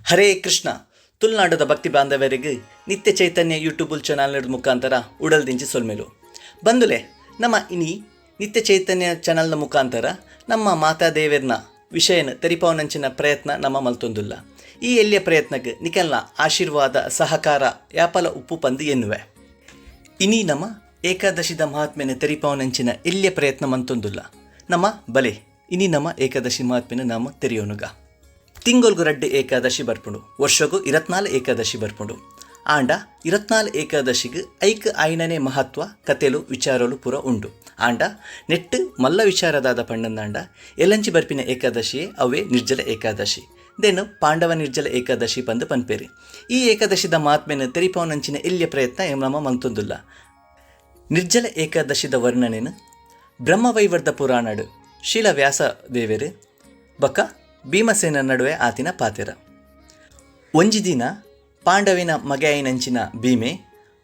ಹರೇ ಕೃಷ್ಣ. ತುಳುನಾಡದ ಭಕ್ತಿ ಬಾಂಧವರಿಗೆ ನಿತ್ಯ ಚೈತನ್ಯ ಯೂಟ್ಯೂಬ್ ಚಾನಲ್ ಮುಖಾಂತರ ಉಡಲ್ದಿಂಚಿ ಸೊಲ್ಮೆಲು ಬಂದುಲೆ ನಮ್ಮ ಇನಿ ನಿತ್ಯ ಚೈತನ್ಯ ಚಾನಲ್ನ ಮುಖಾಂತರ ನಮ್ಮ ಮಾತಾದೇವರ್ನ ವಿಷಯನ ತೆರಿಪವನಂಚಿನ ಪ್ರಯತ್ನ ನಮ್ಮ ಮಲ್ತೊಂದುಲ್ಲ. ಈ ಎಲ್ಲಿಯ ಪ್ರಯತ್ನಕ್ಕೆ ನಿಖಲ್ನ ಆಶೀರ್ವಾದ ಸಹಕಾರ ಯಾಪಲ ಉಪ್ಪು ಪಂದು ಎನ್ನುವೆ. ಇನಿ ನಮ್ಮ ಏಕಾದಶಿದ ಮಹಾತ್ಮೆನ ತೆರಿಪವನಂಚಿನ ಎಲ್ಲಿಯ ಪ್ರಯತ್ನ ಮಂತೊಂದುಲ್ಲ. ನಮ್ಮ ಬಲೆ ಇನಿ ನಮ್ಮ ಏಕಾದಶಿ ಮಹಾತ್ಮೆನ ನಾಮ ತೆರೆಯೋನುಗ. ತಿಂಗೊಲ್ಗು ರಡ್ಡು ಏಕಾದಶಿ ಬರ್ಪುಂಡು, ವರ್ಷಗೂ 24 ಏಕಾದಶಿ ಬರ್ಪುಂಡು. ಆಂಡ 24 ಏಕಾದಶಿಗೆ ಐಕ್ ಆಯ್ನನೇ ಮಹತ್ವ ಕತೆಲು ವಿಚಾರಲು ಪೂರ ಉಂಡು. ಆಂಡ ನೆಟ್ಟು ಮಲ್ಲ ವಿಚಾರದಾದ ಪಂಡಂದಾಂಡ ಎಲಂಚಿ ಬರ್ಪಿನ ಏಕಾದಶಿಯೇ ಅವೇ ನಿರ್ಜಲ ಏಕಾದಶಿ. ದೆನ್ ಪಾಂಡವ ನಿರ್ಜಲ ಏಕಾದಶಿ ಪಂದು ಪನ್ಪೇರಿ. ಈ ಏಕಾದಶಿದ ಮಹಾತ್ಮೆನ ತೆರಿಪವನಂಚಿನ ಎಲ್ಲಿಯ ಪ್ರಯತ್ನ ನಮ್ಮ ಮಂತೊಂದುಲ್ಲ. ನಿರ್ಜಲ ಏಕಾದಶಿದ ವರ್ಣನೆನು ಬ್ರಹ್ಮವೈವರ್ತ ಪುರಾಣಡು ಶೀಲ ವ್ಯಾಸ ದೇವೇರು ಬಕ ಭೀಮಸೇನ ನಡುವೆ ಆತಿನ ಪಾತೆರ. ಒಂಜಿ ದಿನ ಪಾಂಡವಿನ ಮಗೆಯೈನಂಚಿನ ಭೀಮೆ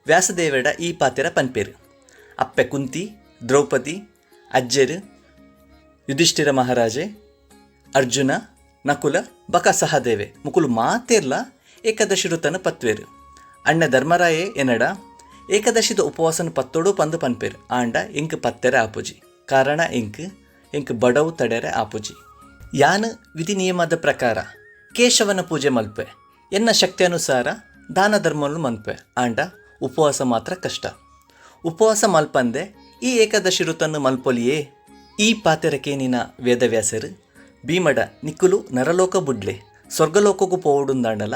ವ್ಯಾಸದೇವಡ ಈ ಪಾತೆರ ಪನ್ಪೇರು. ಅಪ್ಪೆ ಕುಂತಿ, ದ್ರೌಪದಿ, ಅಜ್ಜರು, ಯುಧಿಷ್ಠಿರ ಮಹಾರಾಜೆ, ಅರ್ಜುನ, ನಕುಲ ಬಕ ಸಹದೇವೆ ಮುಕುಲು ಮಾತೇರ್ಲ ಏಕಾದಶಿ ಋತನ ಪತ್ವೇರು. ಅಣ್ಣ ಧರ್ಮರಾಯೇ ಎನ್ನಡ ಏಕಾದಶಿದ ಉಪವಾಸನ ಪತ್ತೋಡು ಪಂದು ಪನ್ಪೇರು. ಆಂಡ ಇಂಕ್ ಪತ್ತೆರೆ ಆಪುಜಿ. ಕಾರಣ ಇಂಕ್ ಬಡವು ತಡೆರೆ ಆಪುಜಿ. ಯಾನು ವಿಧಿ ನಿಯಮದ ಪ್ರಕಾರ ಕೇಶವನ ಪೂಜೆ ಮಲ್ಪೆ, ಎನ್ನ ಶಕ್ತಿಯನುಸಾರ ದಾನ ಧರ್ಮವನ್ನು ಮಲ್ಪೆ. ಆಂಡ ಉಪವಾಸ ಮಾತ್ರ ಕಷ್ಟ. ಉಪವಾಸ ಮಲ್ಪಂದೆ ಈ ಏಕಾದಶಿ ಋತನ್ನು ಮಲ್ಪೊಲಿಯೇ. ಈ ಪಾತೆರಕೇನಿನ ವೇದವ್ಯಾಸರು ಭೀಮಡ ನಿಕ್ಕುಲು ನರಲೋಕ ಬುಡ್ಲೆ ಸ್ವರ್ಗಲೋಕಗೂ ಪೋವುಡುಂದಾಂಡಲ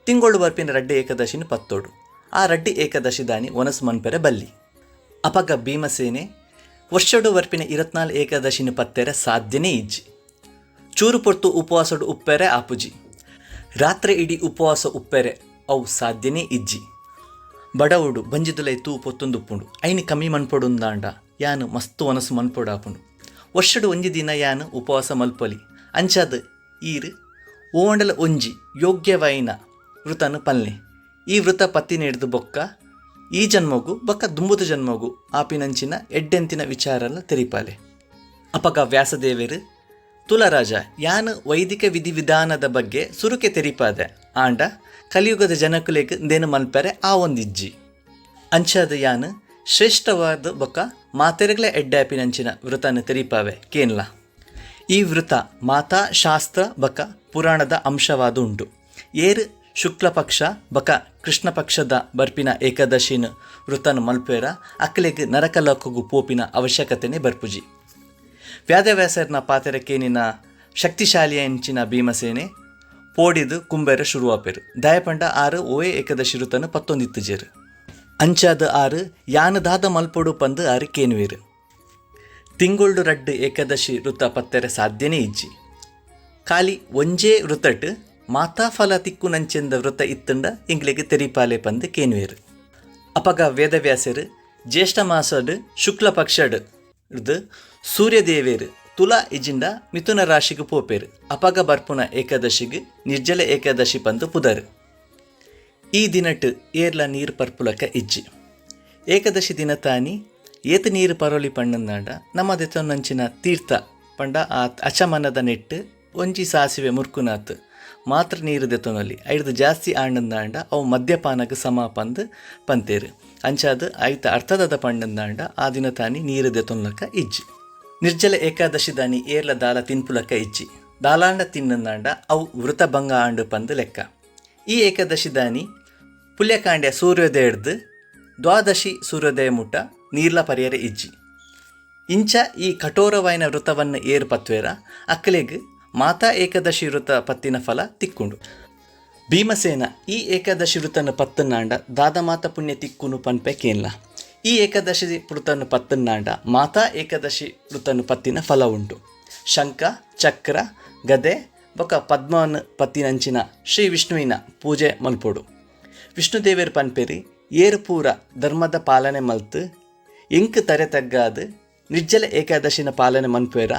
ತಿಂಗೊಳ್ಳು ಬರ್ಪಿನ ರಡ್ಡಿ ಏಕಾದಶಿನ ಪತ್ತೋಡು. ಆ ರಡ್ಡಿ ಏಕಾದಶಿ ದಾನಿ ಒನಸು ಮನ್ಪೆರೆ ಬಲ್ಲಿ. ಅಪಗ ಭೀಮಸೇನೆ ವರ್ಷಡು ವರ್ಪಿನ 24 ಏಕಾದಶಿನ ಪತ್ತೆರೆ ಸಾಧ್ಯನೇ ಇಜ್ಜಿ. ಚೂರು ಪೊರ್ತು ಉಪವಾಸಡು ಉಪ್ಪೆರೆ ಆಪುಜಿ. ರಾತ್ರಿ ಇಡೀ ಉಪವಾಸ ಉಪ್ಪೆರೆ ಅವು ಸಾಧ್ಯನೇ ಇಜ್ಜಿ. ಬಡವುಡು ಬಂಜಿದುಲೈ ತೂ ಪೊತ್ತೊಂದು ಉಪ್ಪುಂಡು. ಐನಿ ಕಮ್ಮಿ ಮನ್ಪೊಡುಂದಾಂಡ ಯಾನು ಮಸ್ತು ಒನಸು ಮನ್ಪೊಡು ಆಪುಂಡು. ವರ್ಷಡು ಒಂಜಿ ದಿನ ಯಾನು ಉಪವಾಸ ಮಲ್ಪೊಲಿ ಅಂಚಾದ ಈರು ಓಂಡಲ ಒಂಜಿ ಯೋಗ್ಯವೈನ ವೃತನು ಪಲ್ಲೆ. ಈ ವೃತ ಪತ್ತಿ ನೆಡ್ದು ಬೊಕ್ಕ ಈ ಜನ್ಮಗೂ ಬೊಕ್ಕ ದುಂಬುದ ಜನ್ಮಗೂ ಆಪಿನಂಚಿನ ಎಡ್ಡೆಂತಿನ ವಿಚಾರಲ್ಲ ತೆರಿಪಾಲೆ. ಅಪಗ ವ್ಯಾಸದೇವರು ತುಲರಾಜ ಯಾನು ವೈದಿಕ ವಿಧಿವಿಧಾನದ ಬಗ್ಗೆ ಸುರುಕೆ ತೆರಿಪಾದೆ. ಆಂಡ ಕಲಿಯುಗದ ಜನಕುಲೆಗೆ ದೇನು ಮಲ್ಪರೆ ಆ ಒಂದಿಜ್ಜಿ. ಅಂಚಾದ ಯಾನು ಶ್ರೇಷ್ಠವಾದ ಬೊಕ್ಕ ಮಾತೆರೆಗ್ಲೆ ಎಡ್ಡಾಪಿನಂಚಿನ ವೃತನ ತೆರಿಪಾವೆ ಕೇನ್ಲ. ಈ ವೃತ ಮಾತಾ ಶಾಸ್ತ್ರ ಬಕ ಪುರಾಣದ ಅಂಶವಾದ ಉಂಟು. ಏರು ಶುಕ್ಲ ಪಕ್ಷ ಬಕ ಕೃಷ್ಣ ಪಕ್ಷದ ಬರ್ಪಿನ ಏಕಾದಶಿನ ವೃತನ ಮಲ್ಪೇರ ಅಕ್ಕಲೆಗೆ ನರಕಲೋಕಗೂ ಪೋಪಿನ ಅವಶ್ಯಕತೆನೇ ಬರ್ಪುಜಿ. ವ್ಯಾದವ್ಯಾಸರ್ನ ಪಾತೆರಕೇನಿನ ಶಕ್ತಿಶಾಲಿಯ ಎಂಚಿನ ಭೀಮಸೇನೆ ಪೋಡಿದು ಕುಂಬೇರ ಶುರುವಾಪೇರು. ದಯಪಂಡ ಆರು ಓಯೆ ಏಕಾದಶಿ ಋತನು ಪತ್ತೊಂದಿತ್ತುಜೇರು. ಅಂಚಾದ ಆರು ಯಾನದಾದ ಮಲ್ಪೊಡು ಪಂದು ಆರು ಕೇನುವೇರು. ತಿಂಗೊಳ್ಳು ರಡ್ಡು ಏಕಾದಶಿ ಋತ ಪತ್ತೆರೆ ಸಾಧ್ಯನೇ ಇಜ್ಜಿ. ಖಾಲಿ ಒಂಜೇ ವೃತಟ್ ಮಾತಾ ಫಲ ತಿಕ್ಕು ನಂಚೆಂದ ವೃತ ಇತ್ತಂಡ ಇಂಗ್ಲಿಗೆ ತೆರಿಪಾಲೆ ಪಂದು ಕೇನುವೇರು. ಅಪಗ ವೇದವ್ಯಾಸರು ಜ್ಯೇಷ್ಠ ಮಾಸಡ್ ಶುಕ್ಲ ಪಕ್ಷಡ್ ಸೂರ್ಯದೇವೇರು ತುಲಾ ಇಜಿಂಡ ಮಿಥುನ ರಾಶಿಗೆ ಪೋಪೇರು. ಅಪಗ ಬರ್ಪುನ ಏಕಾದಶಿಗೆ ನಿರ್ಜಲ ಏಕಾದಶಿ ಪಂದು ಪುದರು. ಈ ದಿನಟ್ ಏರ್ಲ ನೀರು ಪರ್ಪುಲಕ ಇಜ್ಜಿ. ಏಕಾದಶಿ ದಿನ ತಾನಿ ಏತ ನೀರು ಪರೋಲಿ ಪಣ್ಣಂದಾಂಡ ನಮ್ಮ ದೆತೊನ್ನಂಚಿನ ತೀರ್ಥ ಪಂಡ ಆ ಅಚಮನದ ನೆಟ್ಟು ಒಂಜಿ ಸಾಸಿವೆ ಮುರ್ಕುನಾತ್ ಮಾತ್ರ ನೀರು ದೆತೊನಲ್ಲಿ ಐದು ಜಾಸ್ತಿ ಆಂಡಂದಾಂಡ ಅವು ಮದ್ಯಪಾನಕ್ಕೆ ಸಮ ಪಂದು ಪಂತೇರು. ಅಂಚಾದ ಐತ ಅರ್ಥದ ಪಂಡಂದಾಂಡ ಆ ದಿನ ತಾನಿ ನೀರು ದೆತೊನ್ಲಕ ಇಜ್ಜಿ. ನಿರ್ಜಲ ಏಕಾದಶಿ ದಾನಿ ಏರ್ಲ ದಾಲ ತಿನ್ಪುಲಕ ಇಜ್ಜಿ. ದಾಲಾಂಡ ತಿನ್ನಂದಾಂಡ ಅವು ವೃತ ಭಂಗ ಆಂಡು ಪಂದು ಲೆಕ್ಕ. ಈ ಏಕಾದಶಿ ದಾನಿ ಪುಲ್ಯಕಾಂಡ್ಯ ಸೂರ್ಯೋದಯ ಹಿಡ್ದು ದ್ವಾದಶಿ ಸೂರ್ಯೋದಯ ಮುಟ್ಟ ನೀರ್ಲ ಪರಿಯರ ಇಜ್ಜಿ. ಇಂಚ ಈ ಕಠೋರವಾಯಿನ ವೃತವನ್ನು ಏರು ಪತ್ವೇರ ಅಕ್ಕಲೆಗ್ ಮಾತಾ ಏಕಾದಶಿ ವೃತ ಪತ್ತಿನ ಫಲ ತಿಕ್ಕುಂಡು. ಭೀಮಸೇನ ಈ ಏಕಾದಶಿ ವೃತನ ಪತ್ತನ್ನಾಂಡ ದಾದಮಾತ ಪುಣ್ಯ ತಿಕ್ಕುನು ಪನ್ಪೆ ಕೇನ್ಲ. ಈ ಏಕಾದಶಿ ವೃತನು ಪತ್ತನ್ನಾಂಡ ಮಾತಾ ಏಕಾದಶಿ ವೃತನು ಪತ್ತಿನ ಫಲ ಉಂಟು. ಶಂಖ ಚಕ್ರ ಗದೆ ಬೊಕ ಪದ್ಮವನ್ ಪತ್ತಿನಂಚಿನ ಶ್ರೀ ವಿಷ್ಣುವಿನ ಪೂಜೆ ಮಲ್ಪೊಡು. ವಿಷ್ಣುದೇವೇರು ಪನ್ಪೇರಿ ಏರು ಪೂರ ಧರ್ಮದ ಪಾಲನೆ ಮಲ್ತು ಎಂಕ್ ತರೆ ತಗ್ಗಾದು ನಿರ್ಜಲ ಏಕಾದಶಿನ ಪಾಲನೆ ಮನ್ಪೇರ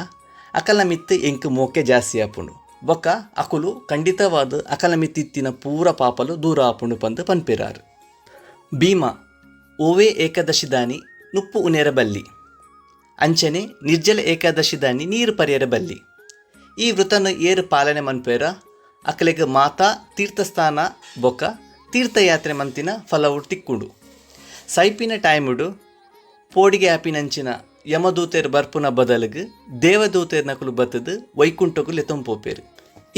ಅಕಲ ಮಿತ್ತು ಎಂಕ್ ಮೋಕೆ ಜಾಸ್ತಿ ಆಪುಂಡು. ಬೊಕ್ಕ ಅಕುಲು ಖಂಡಿತವಾದ ಅಕಲ ಮಿತ್ತಿತ್ತಿನ ಪೂರ ಪಾಪಲು ದೂರ ಆಪುಂಡು ಪಂದು ಪನ್ಪೇರಾರು. ಭೀಮ ಓವೇ ಏಕಾದಶಿ ದಾನಿ ನುಪ್ಪು ಉನೇರ ಬಲ್ಲಿ. ಅಂಚನೆ ನಿರ್ಜಲ ಏಕಾದಶಿ ದಾನಿ ನೀರು ಪರಿಯರ ಬಲ್ಲಿ. ಈ ವೃತನ ಏರು ಪಾಲನೆ ಮನ್ಪೇರ ಅಕ್ಕಲೆಗ್ ಮಾತಾ ತೀರ್ಥಸ್ಥಾನ ಬೊಕ್ಕ ತೀರ್ಥಯಾತ್ರೆ ಮಂತಿನ ಫಲವು ತಿಕ್ಕುಂಡು. ಸೈಪಿನ ಟೈಮುಡು ಪೋಡಿಗೆ ಆಪಿನಂಚಿನ ಯಮದೂತೇರ್ ಬರ್ಪುನ ಬದಲಿಗೆ ದೇವದೂತೇರ್ ನಕುಲು ಬತ್ತದು ವೈಕುಂಠಕು ಲೆತಂಪೋಪೇರು.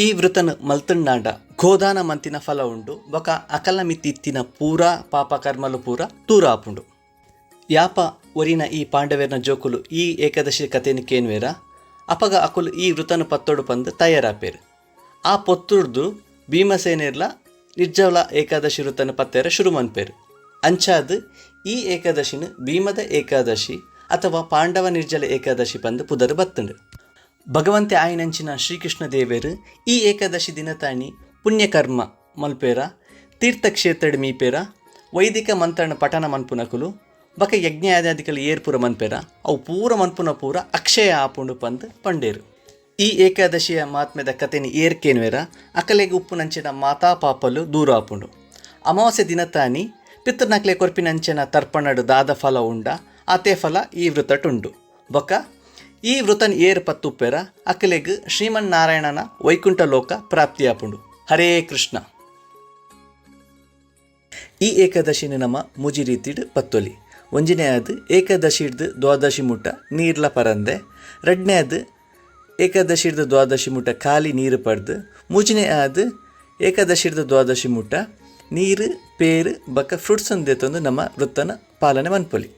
ಈ ವೃತನ ಮಲ್ತಣ್ಣಾಂಡ ಗೋದಾನ ಮಂತಿನ ಫಲ ಉಂಡು ಬೊಕ ಅಕಲ ಮಿತ್ತಿತ್ತಿನ ಪೂರಾ ಪಾಪ ಕರ್ಮಲು ಪೂರ ದೂರ ಆಪುಂಡು. ಯಾಪ ಒರಿನ ಈ ಪಾಂಡವೇರ್ನ ಜೋಕುಲು ಈ ಏಕಾದಶಿ ಕಥೆನ ಕೇನ್ವೇರ ಅಪಗ ಅಕುಲು ಈ ವೃತನ ಪತ್ತೋಡು ಪಂದು ತಯಾರಾಪೇರು. ಆ ಪೊತ್ತುಡ್ದು ಭೀಮಸೇನೇರ್ಲ ನಿರ್ಜಲ ಏಕಾದಶಿ ವೃತನ ಪತ್ತೇರ ಶುರು ಮನ್ಪೇರು. ಅಂಚಾದ ಈ ಏಕಾದಶಿನ ಭೀಮದ ಏಕಾದಶಿ ಅಥವಾ ಪಾಂಡವ ನಿರ್ಜಲ ಏಕಾದಶಿ ಪಂದು ಪುದರ್ ಬತ್ತುಂಡು. ಭಗವಂತೆ ಆಯ್ನಂಚಿನ ಶ್ರೀಕೃಷ್ಣ ದೇವೇರು ಈ ಏಕಾದಶಿ ದಿನತಾಣಿ ಪುಣ್ಯಕರ್ಮ ಮಲ್ಪೇರ, ತೀರ್ಥಕ್ಷೇತ್ರಡ್ ಮೀಪೇರ, ವೈದಿಕ ಮಂತ್ರಣ ಪಠನ ಮನ್ಪುನಕುಲು ಬಕ ಯಜ್ಞಾದಾದಿಕಲು ಏರ್ಪುರ ಮನ್ಪೇರ ಅವು ಪೂರ ಮನ್ಪುನ ಪೂರ ಅಕ್ಷಯ ಆಪುಂಡು ಪಂದು ಪಂಡೇರು. ಈ ಏಕಾದಶಿಯ ಮಾತ್ಮೆದ ಕಥೆನಿ ಏರ್ಕೇನ್ವೇರ ಅಕಲೆಗೆ ಉಪ್ಪುನಂಚಿನ ಮಾತಾ ಪಾಪಲು ದೂರ ಆಪುಂಡು. ಅಮಾವಾಸ್ಯೆ ದಿನತಾನಿ ಪಿತೃನಕ್ಲೆ ಕೊರ್ಪಿನಂಚಿನ ತರ್ಪಣಡು ದಾದ ಫಲ ಉಂಡ ಅದೇ ಫಲ ಈ ವೃತಟುಂಡು. ಬೊಕ್ಕ ಈ ವೃತನ್ ಏರ್ ಪತ್ತುಪ್ಪೆರ ಅಕಲೆಗ್ ಶ್ರೀಮನ್ನಾರಾಯಣನ ವೈಕುಂಠ ಲೋಕ ಪ್ರಾಪ್ತಿಯಾಪುಂಡು. ಹರೇ ಕೃಷ್ಣ. ಈ ಏಕಾದಶಿನ ನಮ್ಮ ಮುಜಿ ರೀತಿಡ್ ಪತ್ತೊಲಿ. ಒಂಜನೇ ಅದು ಏಕಾದಶಿ ಹಿಡ್ದು ದ್ವಾದಶಿ ಮುಟ್ಟ ನೀರ್ಲ ಪರಂದೆ, ಎರಡನೇ ಅದು ಏಕಾದಶಿ ಹಿಡ್ದು ದ್ವಾದಶಿ ಮುಟ್ಟ ಖಾಲಿ ನೀರು ಪಡ್ದು, ಮೂಜನೇ ಅದು ಏಕಾದಶಿ ಹಿಡ್ದು ದ್ವಾದಶಿ ಮುಟ್ಟ ನೀರು ಪೇರು ಬಕ್ಕ ಫ್ರೂಟ್ಸ್ ಅಂದೇತಂದು ನಮ್ಮ ವೃತ್ತನ ಪಾಲನೆ ಮನ್ಪೊಲಿ.